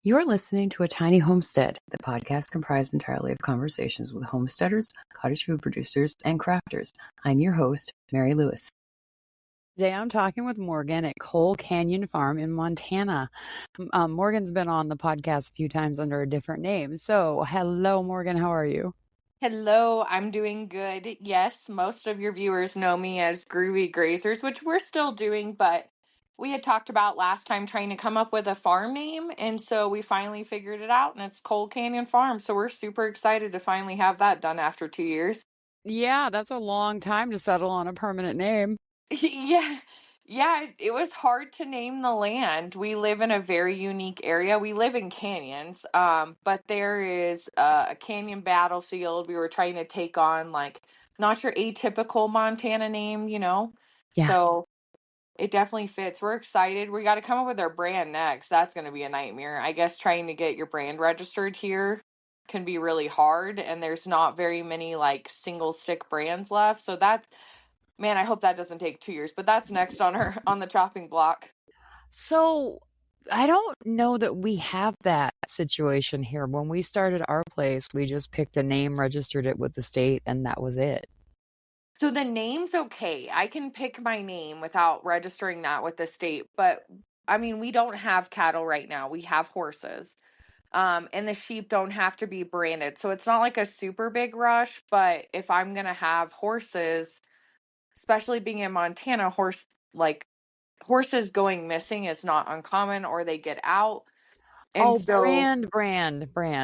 You're listening to A Tiny Homestead, the podcast comprised entirely of conversations with homesteaders, cottage food producers, and crafters. I'm your host, Mary Lewis. Today I'm talking with Morgan at Coal Canyon Farm in Montana. Morgan's been on the podcast a few times under a different name. So, hello, Morgan. How are you? Hello, I'm doing good. Yes, most of your viewers know me as Groovy Grazers, which we're still doing, but we had talked about last time trying to come up with a farm name, and so we finally figured it out, and it's Coal Canyon Farm. So we're super excited to finally have that done after 2 years. Yeah, that's a long time to settle on a permanent name. Yeah. Yeah, it was hard to name the land. We live in a very unique area. We live in canyons, but there is a canyon battlefield. We were trying to take on like not your atypical Montana name, you know? Yeah. So it definitely fits. We're excited. We got to come up with our brand next. That's going to be a nightmare. I guess trying to get your brand registered here can be really hard, and there's not very many like single stick brands left. So that Man, I hope that doesn't take 2 years, but that's next on the chopping block. So I don't know that we have that situation here. When we started our place, we just picked a name, registered it with the state, and that was it. So the name's okay. I can pick my name without registering that with the state, but I mean, we don't have cattle right now. We have horses. And the sheep don't have to be branded. So it's not like a super big rush, but if I'm going to have horses, especially being in Montana, horses going missing is not uncommon, or they get out. And Oh, so brand.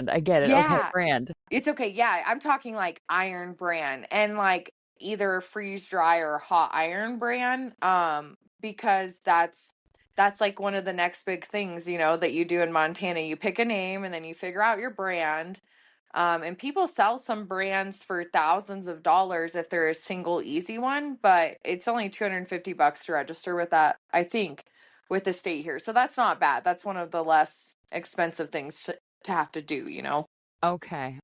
I get it. Okay, yeah, brand. it's okay. Yeah, I'm talking like iron brand and like either freeze dry or hot iron brand. Because that's like one of the next big things, that you do in Montana. You pick a name and then you figure out your brand. And people sell some brands for thousands of dollars if they're a single easy one, but it's only $250 to register with that, I think, with the state here. So that's not bad. That's one of the less expensive things to have to do. Okay.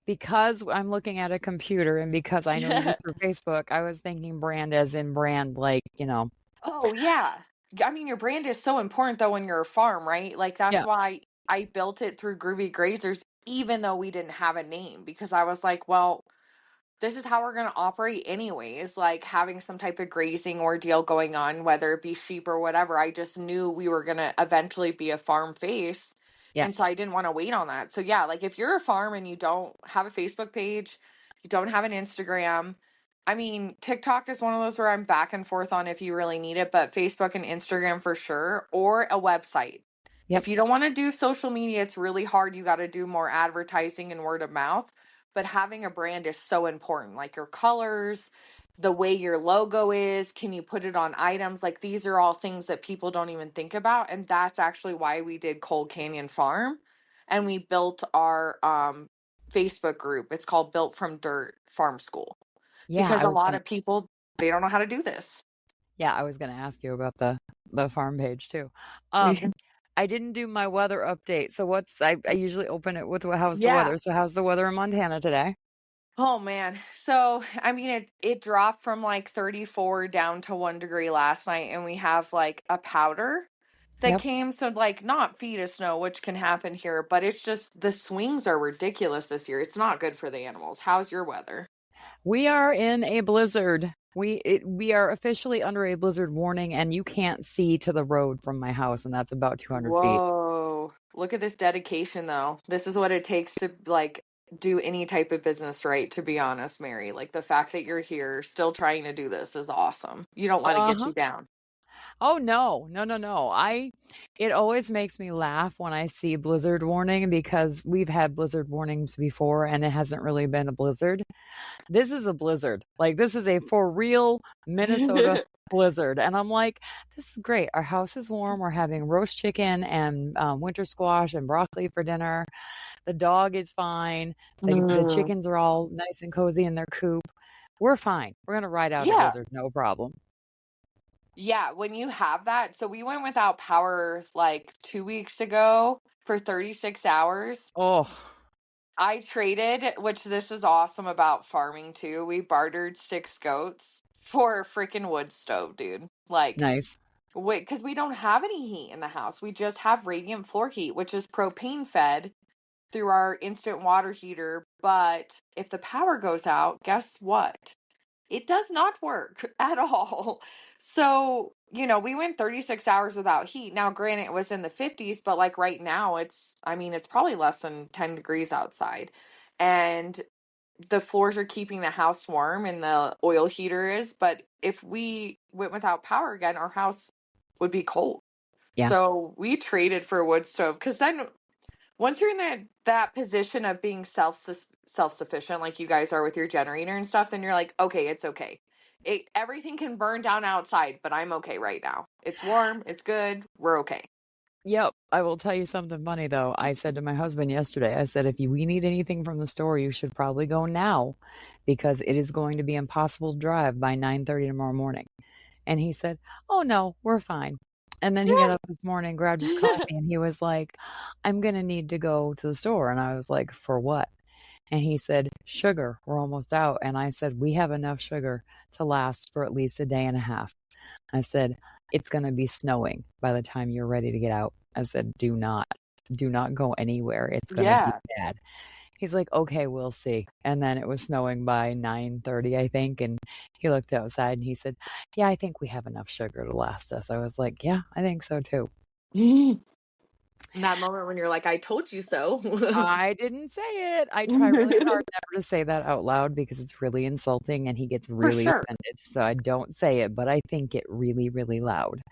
Because I'm looking at a computer and because I know you through Facebook, I was thinking brand as in brand, like. Oh, yeah. I mean, your brand is so important though when you're a farm, right? Like that's Yeah. why I built it through Groovy Grazers, even though we didn't have a name, because I was like, well, this is how we're going to operate anyways, like having some type of grazing ordeal going on, whether it be sheep or whatever. I just knew we were going to eventually be a farm face. Yeah. And so I didn't want to wait on that. So yeah, like if you're a farm and you don't have a Facebook page, you don't have an Instagram, I mean, TikTok is one of those where I'm back and forth on if you really need it, but Facebook and Instagram for sure, or a website. Yep. If you don't want to do social media, it's really hard. You got to do more advertising and word of mouth. But having a brand is so important, like your colors, the way your logo is. Can you put it on items? Like these are all things that people don't even think about. And that's actually why we did Coal Canyon Farm. And we built our Facebook group. It's called Built from Dirt Farm School. Yeah, Because a lot of people, they don't know how to do this. Yeah, I was going to ask you about the farm page too. I didn't do my weather update. So I usually open it with how's the Yeah. weather. So how's the weather in Montana today? Oh man. So, I mean, it dropped from like 34 down to 1 degree last night, and we have like a powder that Yep. came. So, like, not feet of snow, which can happen here, but it's just the swings are ridiculous this year. It's not good for the animals. How's your weather? We are in a blizzard. We are officially under a blizzard warning, and you can't see to the road from my house, and that's about 200 feet. Whoa. Look at this dedication, though. This is what it takes to like do any type of business right, to be honest, Mary. Like the fact that you're here still trying to do this is awesome. You don't let it get Uh-huh. you down. Oh no. It always makes me laugh when I see blizzard warning because we've had blizzard warnings before and it hasn't really been a blizzard. This is a blizzard. Like this is a for real Minnesota blizzard. And I'm like, this is great. Our house is warm. We're having roast chicken and winter squash and broccoli for dinner. The dog is fine. The chickens are all nice and cozy in their coop. We're fine. We're going to ride out a Yeah. blizzard. No problem. Yeah, when you have that, so we went without power like 2 weeks ago for 36 hours. Oh, I traded, which this is awesome about farming too. We bartered 6 goats for a freaking wood stove, dude. Like, nice. Because we don't have any heat in the house. We just have radiant floor heat, which is propane fed through our instant water heater. But if the power goes out, guess what? It does not work at all. So, we went 36 hours without heat. Now, granted, it was in the 50s, but like right now, it's probably less than 10 degrees outside. And the floors are keeping the house warm and the oil heater is. But if we went without power again, our house would be cold. Yeah. So we traded for a wood stove because then once you're in that position of being self-sufficient like you guys are with your generator and stuff, then you're like, okay, it's okay. Everything can burn down outside, but I'm okay right now. It's warm, it's good, we're okay. Yep. I will tell you something funny though. I said to my husband yesterday, I said, if we need anything from the store, you should probably go now because it is going to be impossible to drive by 9:30 tomorrow morning. And he said, oh no, we're fine. And then he got up this morning, grabbed his coffee, and he was like, I'm going to need to go to the store. And I was like, for what? And he said, sugar, we're almost out. And I said, we have enough sugar to last for at least a day and a half. I said, it's going to be snowing by the time you're ready to get out. I said, do not go anywhere. It's going to be Yeah. bad. He's like, okay, we'll see. And then it was snowing by 9:30, I think. And he looked outside and he said, yeah, I think we have enough sugar to last us. I was like, yeah, I think so too. In that moment when you're like, I told you so. I didn't say it. I try really hard never to say that out loud because it's really insulting and he gets For really sure. offended. So I don't say it, but I think it really, really loud.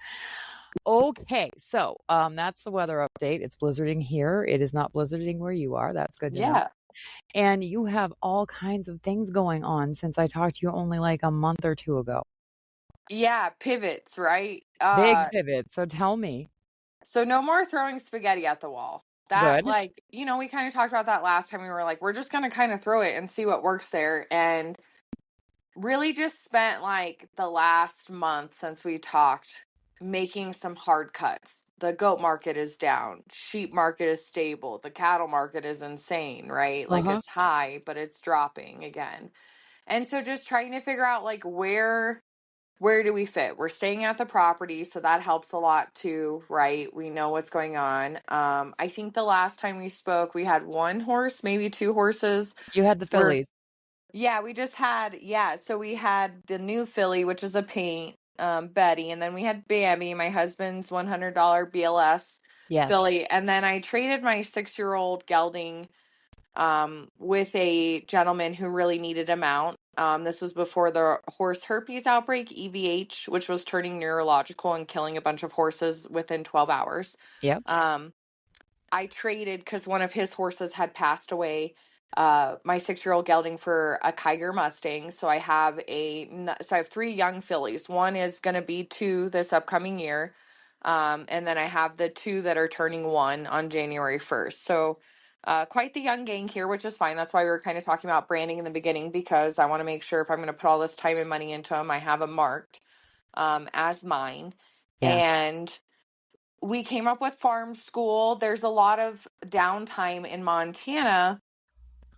Okay, so that's the weather update. It's blizzarding here. It is not blizzarding where you are. That's good to know. Yeah. And you have all kinds of things going on since I talked to you only like a month or two ago. Yeah, pivots, right? Big pivot. So tell me. So no more throwing spaghetti at the wall. That, Good. like, we kind of talked about that last time. We were like, we're just going to kind of throw it and see what works there. And really just spent like the last month since we talked making some hard cuts. The goat market is down, sheep market is stable, the cattle market is insane, right? Like Uh-huh. it's high, but it's dropping again. And so just trying to figure out like where do we fit? We're staying at the property, so that helps a lot too, right? We know what's going on. I think the last time we spoke, we had one horse, maybe two horses. You had the We're Phillies. Yeah, we just had, so we had the new filly, which is a paint, Betty, and then we had Bambi, my husband's $100 BLS Yes. filly, and then I traded my 6-year-old gelding with a gentleman who really needed him out. This was before the horse herpes outbreak, EVH, which was turning neurological and killing a bunch of horses within 12 hours. Yep. I traded because one of his horses had passed away. My 6-year-old gelding for a Kiger Mustang. So I have three young fillies. One is going to be 2 this upcoming year. And then I have the 2 that are turning 1 on January 1st. So quite the young gang here, which is fine. That's why we were kind of talking about branding in the beginning, because I want to make sure if I'm going to put all this time and money into them, I have them marked as mine. Yeah. And we came up with farm school. There's a lot of downtime in Montana,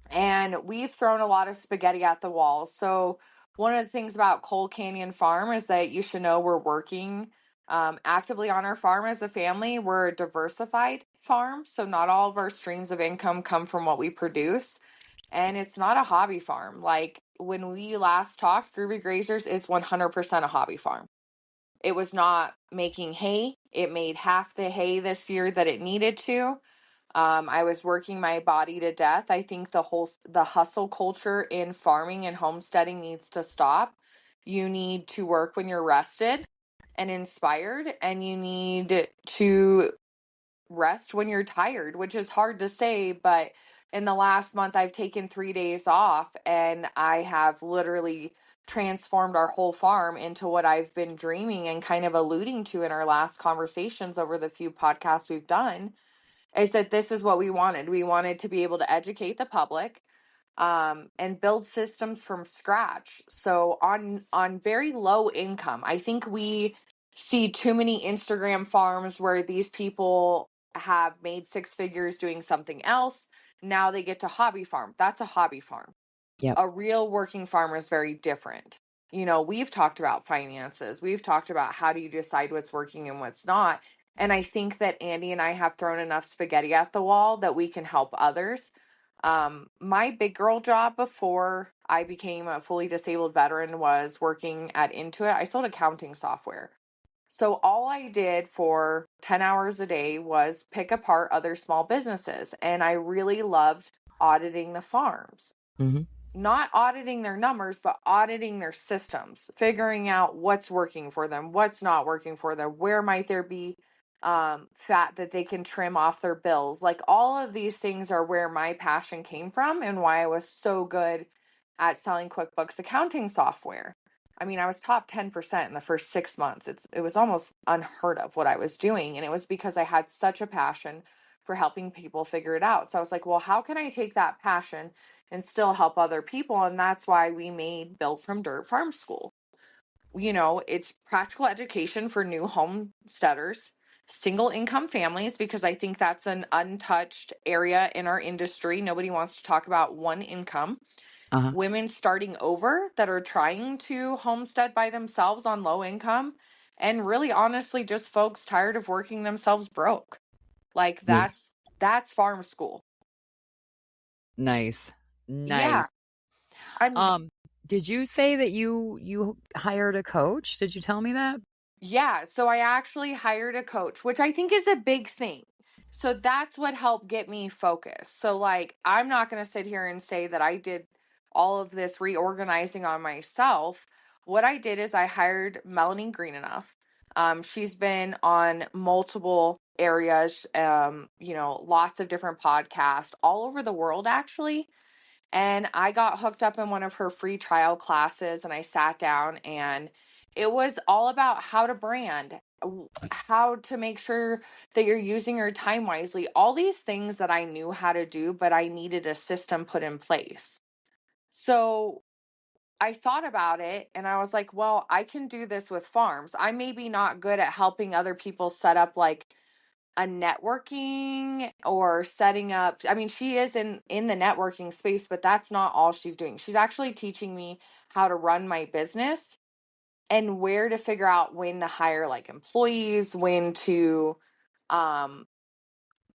and we've thrown a lot of spaghetti at the wall. So one of the things about Coal Canyon Farm is that you should know we're working actively on our farm as a family. We're a diversified farm, so not all of our streams of income come from what we produce. And it's not a hobby farm. Like when we last talked, Groovy Grazers is 100% a hobby farm. It was not making hay. It made half the hay this year that it needed to. I was working my body to death. I think the hustle culture in farming and homesteading needs to stop. You need to work when you're rested and inspired, and you need to rest when you're tired, which is hard to say, but in the last month I've taken 3 days off, and I have literally transformed our whole farm into what I've been dreaming and kind of alluding to in our last conversations over the few podcasts we've done, is that this is what we wanted. We wanted to be able to educate the public, and build systems from scratch. So on very low income, I think we see too many Instagram farms where these people have made 6 figures doing something else. Now they get to hobby farm. That's a hobby farm. Yep. A real working farmer is very different. we've talked about finances. We've talked about how do you decide what's working and what's not. And I think that Andy and I have thrown enough spaghetti at the wall that we can help others. My big girl job before I became a fully disabled veteran was working at Intuit. I sold accounting software. So all I did for 10 hours a day was pick apart other small businesses. And I really loved auditing the farms. Mm-hmm. Not auditing their numbers, but auditing their systems, figuring out what's working for them, what's not working for them, where might there be fat that they can trim off their bills. Like all of these things are where my passion came from and why I was so good at selling QuickBooks accounting software. I mean, I was top 10% in the first 6 months. It was almost unheard of what I was doing. And it was because I had such a passion for helping people figure it out. So I was like, well, how can I take that passion and still help other people? And that's why we made Built from Dirt Farm School. It's practical education for new homesteaders, single income families, because I think that's an untouched area in our industry. Nobody wants to talk about one income. Uh-huh. Women starting over that are trying to homestead by themselves on low income, and really honestly just folks tired of working themselves broke. Like Yeah. that's farm school. Nice. Yeah. Nice. I'm Um, did you say that you hired a coach? Did you tell me that? Yeah, so I actually hired a coach, which I think is a big thing. So that's what helped get me focused. So, like, I'm not going to sit here and say that I did all of this reorganizing on myself. What I did is I hired Melanie Greenenough. She's been on multiple areas, lots of different podcasts all over the world, actually. And I got hooked up in one of her free trial classes and I sat down and it was all about how to brand, how to make sure that you're using your time wisely. All these things that I knew how to do, but I needed a system put in place. So I thought about it and I was like, well, I can do this with farms. I may be not good at helping other people set up like a networking or setting up. I mean, she is in the networking space, but that's not all she's doing. She's actually teaching me how to run my business and where to figure out when to hire like employees, when to um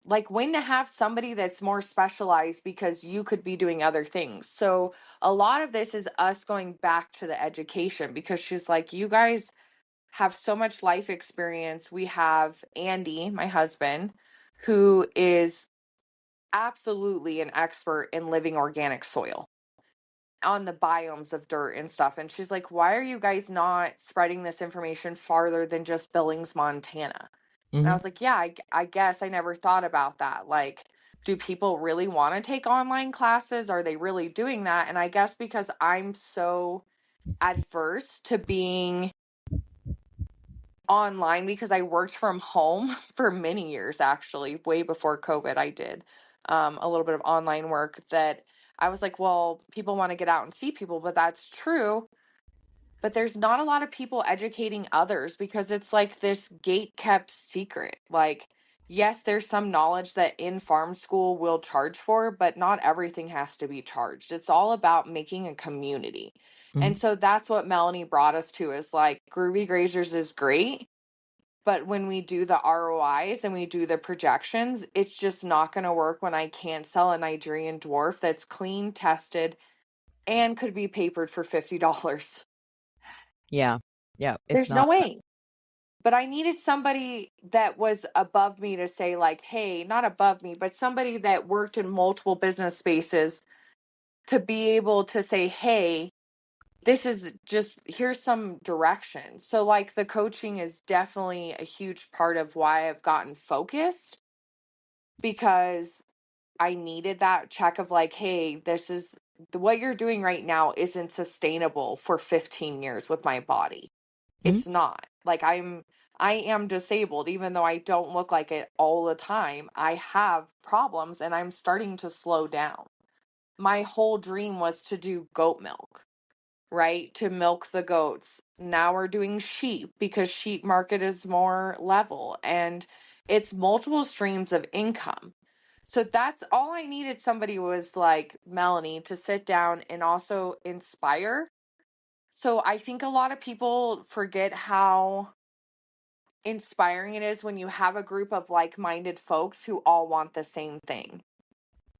when to have somebody that's more specialized because you could be doing other things. So a lot of this is us going back to the education because she's like, you guys have so much life experience. We have Andy, my husband, who is absolutely an expert in living organic soil on the biomes of dirt and stuff. And she's like, why are you guys not spreading this information farther than just Billings, Montana? And I Mm-hmm. was like, yeah, I guess I never thought about that. Like, do people really want to take online classes? Are they really doing that? And I guess because I'm so adverse to being online because I worked from home for many years, actually, way before COVID, I did a little bit of online work that I was like, well, people want to get out and see people, but that's true. But there's not a lot of people educating others because it's like this gate kept secret. Like, yes, there's some knowledge that in farm school we'll charge for, but not everything has to be charged. It's all about making a community. Mm-hmm. And so that's what Melanie brought us to is like Groovy Grazers is great, but when we do the ROIs and we do the projections, it's just not going to work when I can't sell a Nigerian dwarf that's clean, tested, and could be papered for $50. Yeah. Yeah. It's There's no not. way. But I needed somebody that was above me to say, like, hey, not above me, but somebody that worked in multiple business spaces to be able to say, hey, this is just, here's some direction. So, like, the coaching is definitely a huge part of why I've gotten focused because I needed that check of, like, hey, this is what you're doing right now isn't sustainable for 15 years with my body. Mm-hmm. It's not. Like I am disabled even though I don't look like it all the time. I have problems and I'm starting to slow down. My whole dream was to do goat milk, right? To milk the goats. Now we're doing sheep because sheep market is more level and it's multiple streams of income. So that's all I needed. Somebody was like Melanie to sit down and also inspire So I think a lot of people forget how inspiring it is when you have a group of like-minded folks who all want the same thing.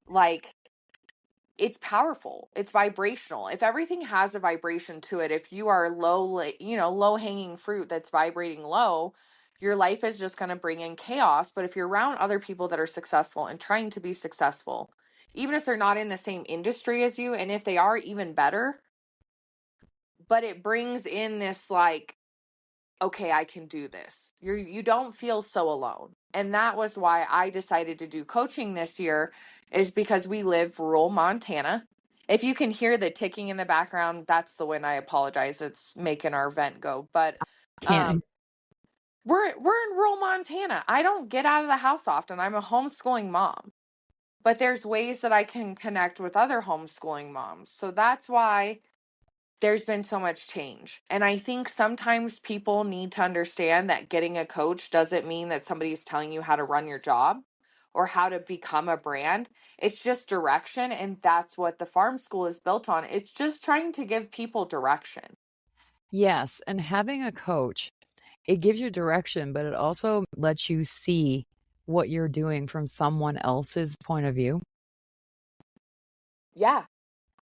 Like, it's powerful. It's vibrational. If everything has a vibration to it, if you are low hanging fruit that's vibrating low, your life is just going to bring in chaos. But if you're around other people that are successful and trying to be successful, even if they're not in the same industry as you, and if they are, even better, but it brings in this like, okay, I can do this. You don't feel so alone. And that was why I decided to do coaching this year, is because we live rural Montana. If you can hear the ticking in the background, that's the wind. I apologize. It's making our vent go. But Can't. we're in rural Montana. I don't get out of the house often. I'm a homeschooling mom. But there's ways that I can connect with other homeschooling moms. So that's why there's been so much change. And I think sometimes people need to understand that getting a coach doesn't mean that somebody's telling you how to run your job or how to become a brand. It's just direction. And that's what the farm school is built on. It's just trying to give people direction. Yes, and having a coach, it gives you direction, but it also lets you see what you're doing from someone else's point of view. Yeah.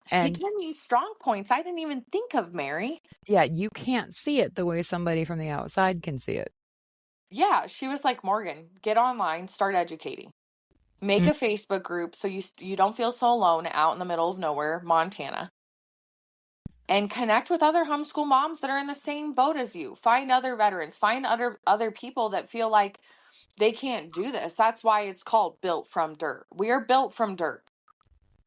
She And told me strong points I didn't even think of, Mary. yeah, you can't see it the way somebody from the outside can see it. Yeah. She was like, Morgan, get online, start educating. Make Mm, a Facebook group so you don't feel so alone out in the middle of nowhere, Montana. And connect with other homeschool moms that are in the same boat as you. Find other veterans, find other people that feel like they can't do this. That's why it's called Built from Dirt. We are built from dirt.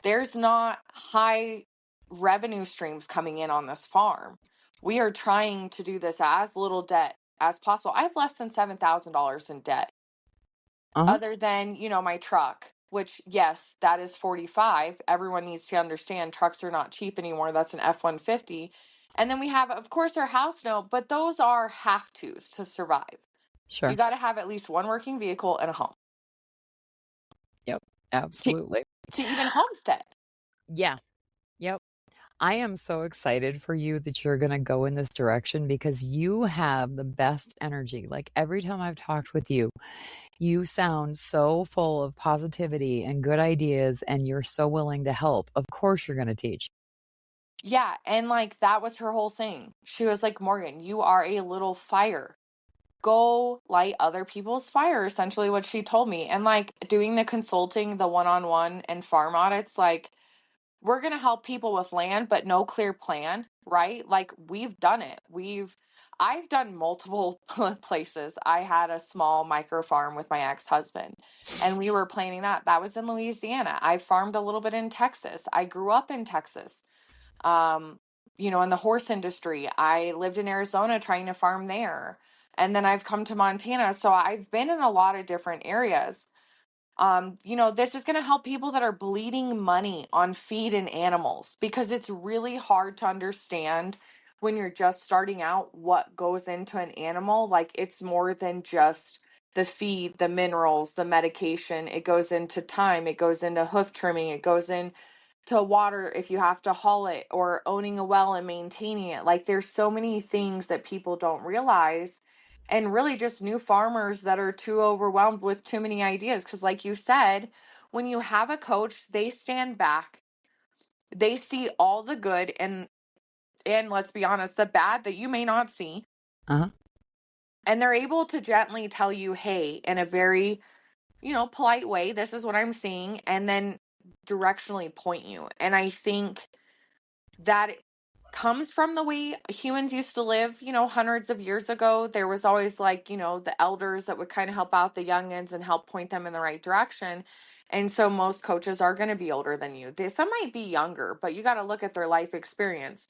There's not high revenue streams coming in on this farm. We are trying to do this as little debt as possible. I have less than $7,000 in debt, uh-huh, other than, my truck, which, yes, that is 45. Everyone needs to understand trucks are not cheap anymore. That's an F-150. And then we have, of course, our house note, but those are have tos to survive. You sure. got to have at least one working vehicle and a home Yep, to, absolutely. to even homestead. Yeah, yep. I am so excited for you that you're going to go in this direction because you have the best energy. Like every time I've talked with you, you sound so full of positivity and good ideas, and you're so willing to help. Of course, you're going to teach. Yeah. And like that was her whole thing. She was like, Morgan, you are a little fire. Go light other people's fire, essentially what she told me. And like doing the consulting, the one-on-one and farm audits, like we're going to help people with land, but no clear plan, right? Like we've done it. I've done multiple places. I had a small micro farm with my ex-husband and we were planning that. That was in Louisiana. I farmed a little bit in Texas. I grew up in Texas. Um, in the horse industry. I lived in Arizona trying to farm there. And then I've come to Montana. So I've been in a lot of different areas. This is going to help people that are bleeding money on feed and animals because it's really hard to understand when you're just starting out what goes into an animal. Like it's more than just the feed, the minerals, the medication. It goes into time, it goes into hoof trimming, it goes into water if you have to haul it or owning a well and maintaining it. Like there's so many things that people don't realize and really just new farmers that are too overwhelmed with too many ideas. Because, like you said, when you have a coach, they stand back, they see all the good and let's be honest, the bad that you may not see, Uh-huh. and they're able to gently tell you, hey, in a very polite way, this is what I'm seeing, and then directionally point you. And I think that comes from the way humans used to live, hundreds of years ago. There was always like, the elders that would kind of help out the youngins and help point them in the right direction. And so most coaches are going to be older than you. Some might be younger, but you got to look at their life experience.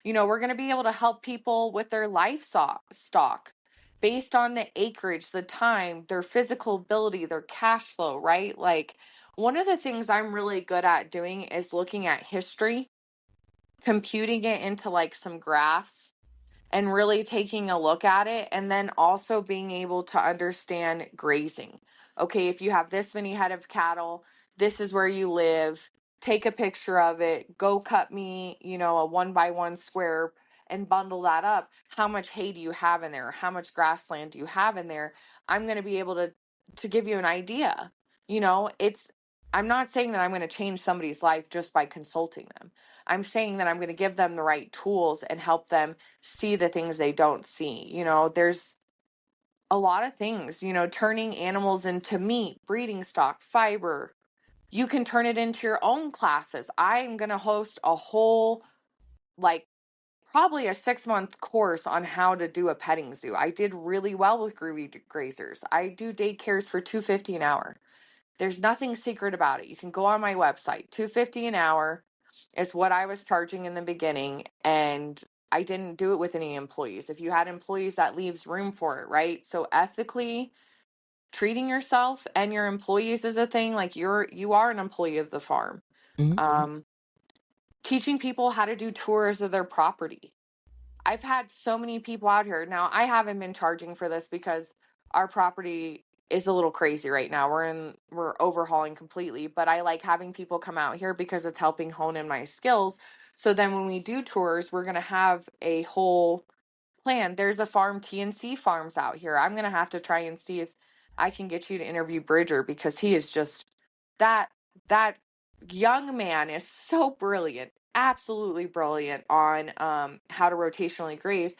We're going to be able to help people with their livestock stock based on the acreage, the time, their physical ability, their cash flow, right? Like one of the things I'm really good at doing is looking at history, computing it into like some graphs and really taking a look at it, and then also being able to understand grazing. Okay, if you have this many head of cattle, this is where you live. Take a picture of it, go cut me, a 1 by 1 square and bundle that up, how much hay do you have in there? How much grassland do you have in there? I'm going to be able to give you an idea. I'm not saying that I'm going to change somebody's life just by consulting them. I'm saying that I'm going to give them the right tools and help them see the things they don't see. There's a lot of things, turning animals into meat, breeding stock, fiber. You can turn it into your own classes. I'm going to host a whole, like, probably a 6-month course on how to do a petting zoo. I did really well with Groovy Grazers. I do daycares for $250 an hour. There's nothing secret about it. You can go on my website. $250 an hour is what I was charging in the beginning, and I didn't do it with any employees. If you had employees, that leaves room for it, right? So ethically treating yourself and your employees is a thing. Like you are an employee of the farm. Mm-hmm. Um, Teaching people how to do tours of their property. I've had so many people out here. Now, I haven't been charging for this because our property is a little crazy right now. We're overhauling completely, but I like having people come out here because it's helping hone in my skills. So then when we do tours, we're going to have a whole plan. There's a farm, TNC Farms out here. I'm going to have to try and see if I can get you to interview Bridger, because he is just that that young man is so brilliant, absolutely brilliant on how to rotationally graze.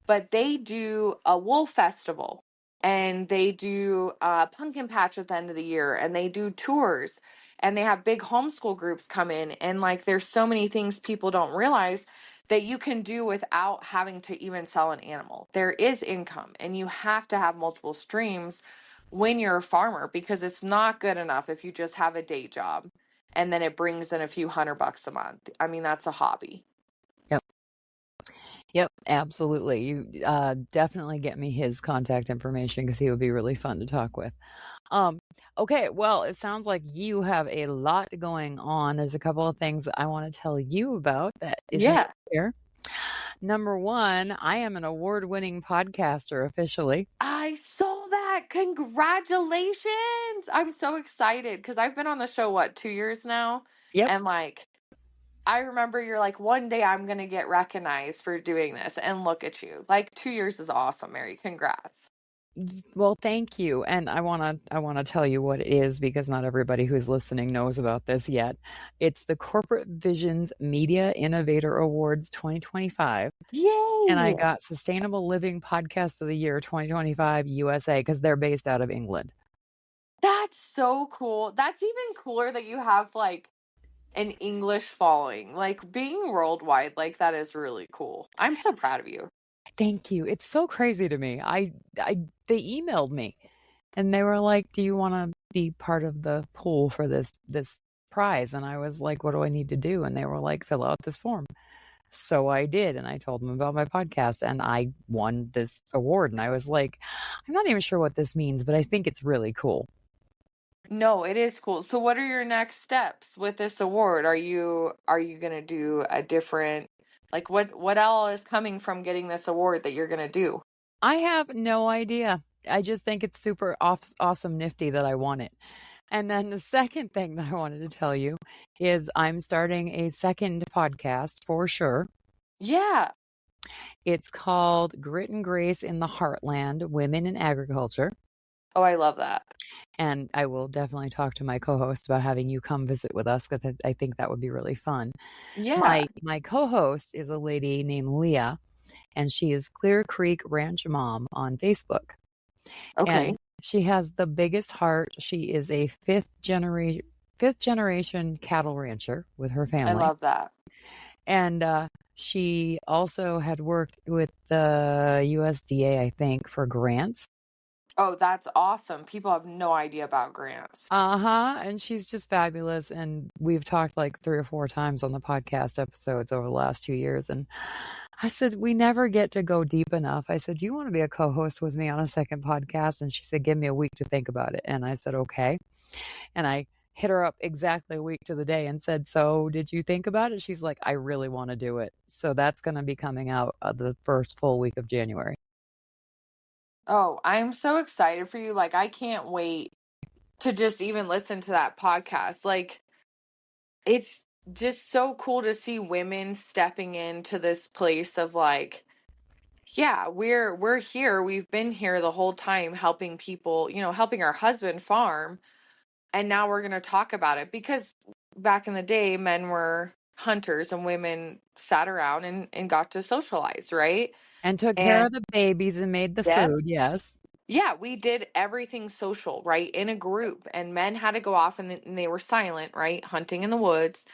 But they do a wool festival, and they do a pumpkin patch at the end of the year, and they do tours, and they have big homeschool groups come in, and like there's so many things people don't realize that you can do without having to even sell an animal. There is income, and you have to have multiple streams when you're a farmer, because it's not good enough if you just have a day job and then it brings in a few $100 a month. I mean, that's a hobby. Yep. Yep, absolutely. You definitely get me his contact information because he would be really fun to talk with. Okay, well, it sounds like you have a lot going on. There's a couple of things that I want to tell you about that isn't Yeah. here. Number one, I am an award-winning podcaster officially. I saw that. Congratulations. I'm so excited because I've been on the show, 2 years now? Yep. And like, I remember you're like, one day I'm going to get recognized for doing this. And look at you. Like, 2 years is awesome, Mary. Congrats. Well, thank you. And I want to tell you what it is because not everybody who's listening knows about this yet. It's the Corporate Visions Media Innovator Awards 2025. And I Yay. got Sustainable Living Podcast of the Year 2025 USA because they're based out of England. That's so cool. That's even cooler that you have like an English following. Like, being worldwide like that is really cool. I'm so proud of you. Thank you. It's so crazy to me. They emailed me and they were like, "Do you want to be part of the pool for this prize?" And I was like, "What do I need to do?" And they were like, "Fill out this form." So I did, and I told them about my podcast, and I won this award. And I was like, "I'm not even sure what this means, but I think it's really cool." No, it is cool. So what are your next steps with this award? Are you going to do a different, like, what all is coming from getting this award that you're going to do? I have no idea. I just think it's super awesome, nifty that I won it. And then the second thing that I wanted to tell you is I'm starting a second podcast for sure. Yeah. It's called Grit and Grace in the Heartland Women in Agriculture. Oh, I love that. And I will definitely talk to my co-host about having you come visit with us because I think that would be really fun. Yeah. My co-host is a lady named Leah, and she is Clear Creek Ranch Mom on Facebook. Okay. And she has the biggest heart. She is a fifth generation cattle rancher with her I family. love that. And she also had worked with the USDA, I think, for grants. Oh, that's awesome. People have no idea about grants. Uh-huh. And she's just fabulous. And we've talked like 3 or 4 times on the podcast episodes over the last 2 years. And I said, we never get to go deep enough. I said, do you want to be a co-host with me on a second podcast? And she said, give me a week to think about it. And I said, okay. And I hit her up exactly a week to the day and said, so did you think about it? She's like, I really want to do it. So that's going to be coming out the first full week of January. Oh, I'm so excited for you. Like, I can't wait to just even listen to that podcast. Like, it's just so cool to see women stepping into this place of like, yeah, we're here. We've been here the whole time helping people, helping our husband farm, and now we're going to talk about it because back in the day men were hunters and women sat around and got to socialize, right? And took care And of the babies and made the yep. food, yes. Yeah, we did everything social, right? In a group, and men had to go off and they were silent, right? Hunting in the woods.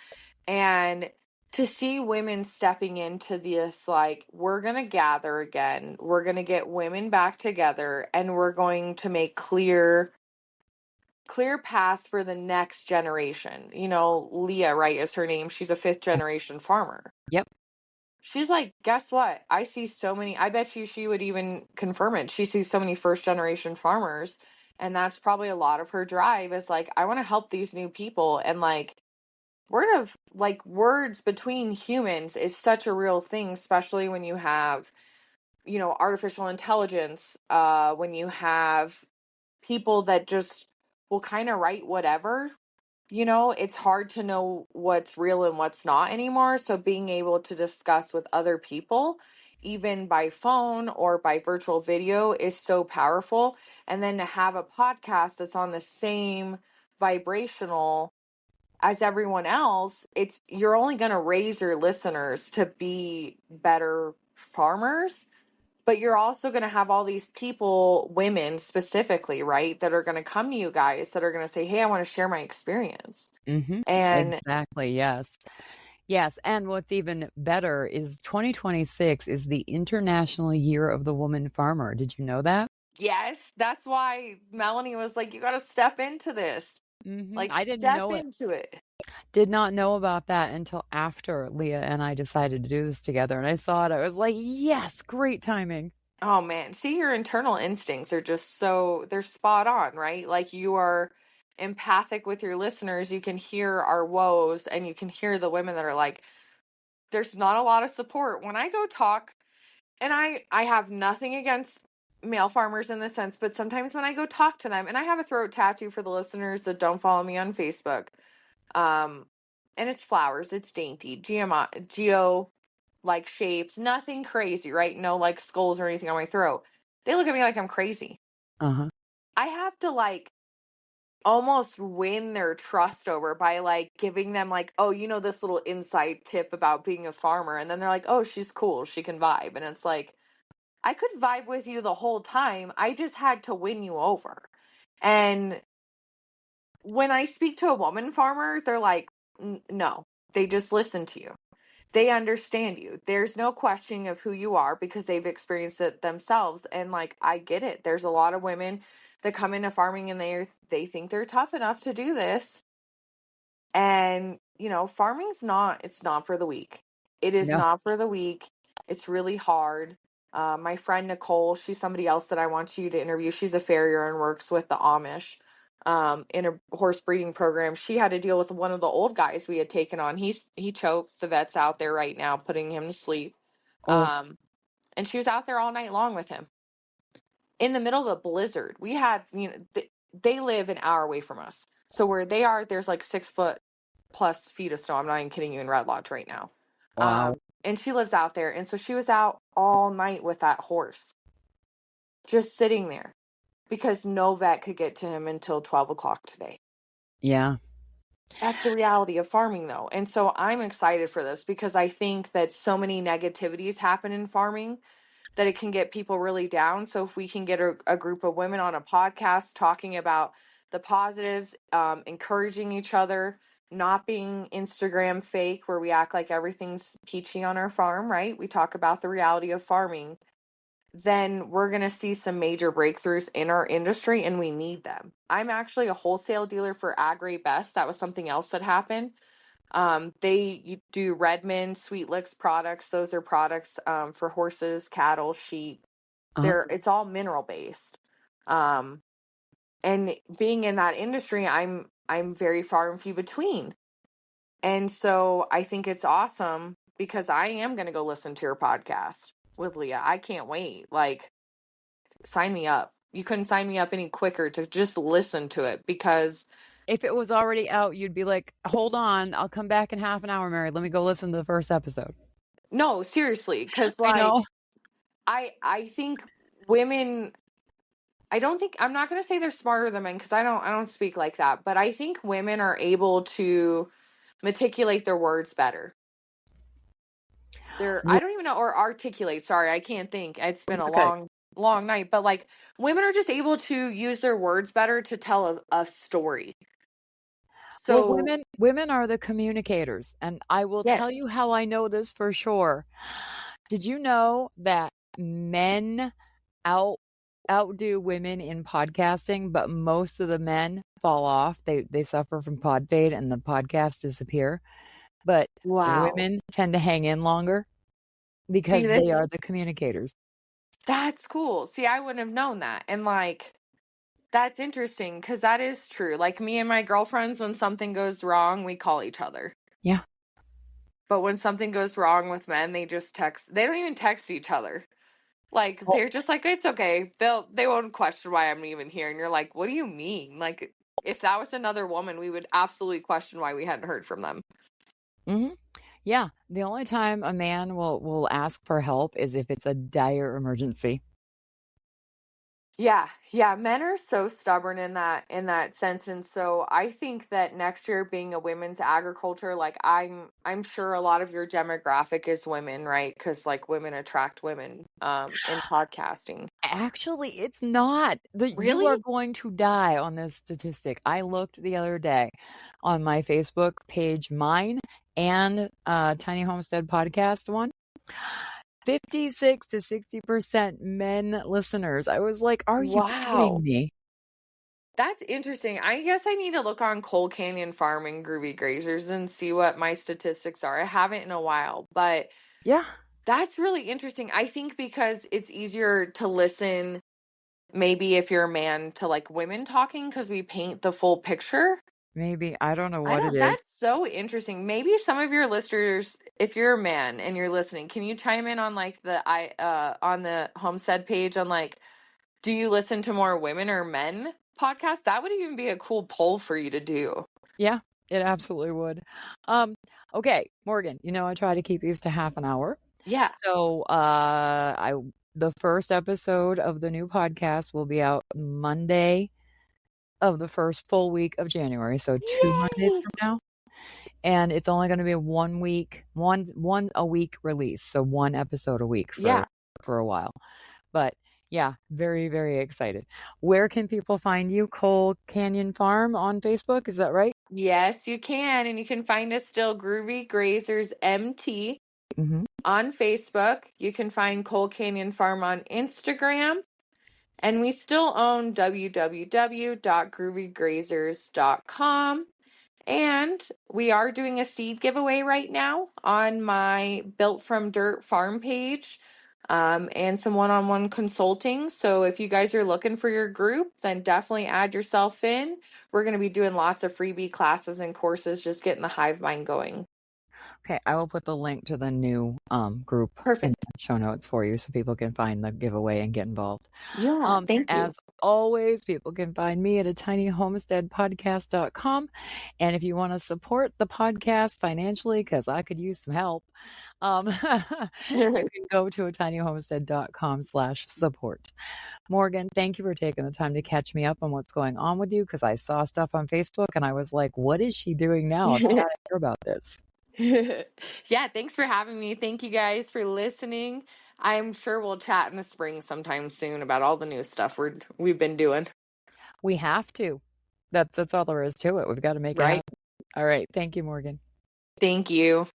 And to see women stepping into this, like, we're going to gather again, we're going to get women back together, and we're going to make clear paths for the next generation. Leah, right, is her name. She's a fifth generation farmer. Yep. She's like, guess what? I see so many, I bet you she would even confirm it. She sees so many first generation farmers. And that's probably a lot of her drive is like, I want to help these new people. And like, words between humans is such a real thing, especially when you have, artificial intelligence, when you have people that just will kind of write whatever. It's hard to know what's real and what's not anymore. So being able to discuss with other people, even by phone or by virtual video, is so powerful. And then to have a podcast that's on the same vibrational as everyone else, you're only going to raise your listeners to be better farmers, but you're also going to have all these people, women specifically, right, that are going to come to you guys that are going to say, hey, I want to share my experience. Mhm. And Exactly, yes. Yes, and what's even better is 2026 is the International Year of the Woman Farmer. Did you know that? yes, that's why Melanie was like, you got to step into this, Mhm. like I didn't step know it. into it. Did not know about that until after Leah and I decided to do this together, and I saw it. I was like, "Yes, great timing." Oh man, see, your internal instincts are just they're spot on, right? Like you are empathic with your listeners. You can hear our woes and you can hear the women that are like, there's not a lot of support. When I go talk, and I have nothing against male farmers in this sense, but sometimes when I go talk to them, and I have a throat tattoo for the listeners that don't follow me on Facebook, um, and it's flowers, it's dainty, geo like shapes, nothing crazy, right? No like skulls or anything on my throat. They look at me like I'm crazy. Uh-huh. I have to like almost win their trust over by like giving them like, oh, this little inside tip about being a farmer, and then they're like, oh, she's cool, she can vibe, and it's like, I could vibe with you the whole time. I just had to win you over. And when I speak to a woman farmer, they're like, no, they just listen to you. They understand you. There's no questioning of who you are because they've experienced it themselves. And like, I get it. There's a lot of women that come into farming and they think they're tough enough to do this. And, farming's it's not for the weak. It is No. not for the weak. It's really hard. My friend Nicole, she's somebody else that I want you to interview. She's a farrier and works with the Amish in a horse breeding program. She had to deal with one of the old guys we had taken on. He choked. The vet's out there right now putting him to sleep. Oh, And she was out there all night long with him in the middle of a blizzard. We had, they live an hour away from us. So where they are, there's like 6 foot plus feet of snow. I'm not even kidding you, in Red Lodge right now. wow. And she lives out there. And so she was out all night with that horse, just sitting there because no vet could get to him until 12 o'clock today. Yeah. That's the reality of farming, though. And so I'm excited for this because I think that so many negativities happen in farming that it can get people really down. So if we can get a group of women on a podcast talking about the positives, encouraging each other, not being Instagram fake where we act like everything's peachy on our farm, right? We talk about the reality of farming. Then we're going to see some major breakthroughs in our industry and we need them. I'm actually a wholesale dealer for Agri Best. That was something else that happened. They do Redmond, Sweet Licks products. Those are products for horses, cattle, sheep. Uh-huh. It's all mineral based. Um, and being in that industry, I'm very far and few between. And so I think it's awesome because I am going to go listen to your podcast with Leah. I can't wait. Like, sign me up. You couldn't sign me up any quicker to just listen to it because If it was already out, you'd be like, hold on, I'll come back in half an hour, Mary. Let me go listen to the first episode. No, seriously, because I know. like I think women. I don't think I'm not going to say they're smarter than men because I don't speak like that, but I think women are able to meticulate their words better. I don't even know, or articulate. Sorry, I can't think. It's been a Okay. long night, but like women are just able to use their words better to tell a story. Well, So, women are the communicators, and I will tell yes. you how I know this for sure. Did you know that men out outdo women in podcasting, but most of the men fall off. They suffer from pod fade and the podcasts disappear. But Wow. women tend to hang in longer See because they this? are the communicators. That's cool. See, I wouldn't have known that. And like that's interesting because that is true. Like me and my girlfriends, when something goes wrong, we call each other. Yeah. But when something goes wrong with men, they just text. They don't even text each other. Like Well, they're just like, it's okay. They won't question why I'm even here. And you're like, what do you mean? Like if that was another woman, we would absolutely question why we hadn't heard from them. hmm yeah. The only time a man will ask for help is if it's a dire emergency. Yeah, yeah, men are so stubborn in that sense, and so I think that next year being a women's agriculture, like I'm sure a lot of your demographic is women, right? Because like women attract women in podcasting. Actually, it's not. You are Really? going to die on this statistic. I looked the other day on my Facebook page, mine and Tiny Homestead podcast one. 56 to 60% men listeners. I was like, are you kidding Wow. me? That's interesting. I guess I need to look on Coal Canyon Farm and Groovy Grazers and see what my statistics are. I haven't in a while, but Yeah, that's really interesting. I think because it's easier to listen maybe if you're a man to like women talking because we paint the full picture. maybe. I don't know I what it don't, is. that's so interesting. Maybe some of your listeners, if you're a man and you're listening, can you chime in on like on the homestead page on like, do you listen to more women or men podcasts? That would even be a cool poll for you to do. Yeah, it absolutely would. Um, okay, Morgan, I try to keep these to half an hour. Yeah. So, the first episode of the new podcast will be out Monday of the first full week of January, so 2 Mondays Yay. from now. And it's only going to be a 1 week, one a week release, so one episode a week Yeah. for a while. But yeah, very, very excited. Where can people find you? Coal Canyon Farm on Facebook, is that right? Yes, you can. And you can find us still Groovy Grazers MT Mm-hmm. on Facebook. You can find Coal Canyon Farm on Instagram. And we still own www.groovygrazers.com. And we are doing a seed giveaway right now on my Built from Dirt farm page and some one on one consulting. So if you guys are looking for your group, then definitely add yourself in. We're going to be doing lots of freebie classes and courses, just getting the hive mind going. Okay, I will put the link to the new group in Perfect. the show notes for you so people can find the giveaway and get involved. Yeah, thank you. As always, people can find me at a tinyhomesteadpodcast.com. And if you want to support the podcast financially, because I could use some help, you can go to a tinyhomestead.com/support. Morgan, thank you for taking the time to catch me up on what's going on with you because I saw stuff on Facebook and I was like, what is she doing now? I've got to hear about this. Yeah, thanks for having me. Thank you guys for listening. I'm sure we'll chat in the spring sometime soon about all the new stuff we've been doing. We have to. That's all there is to it. We've got to make it Right? happen. All right. Thank you, Morgan. Thank you.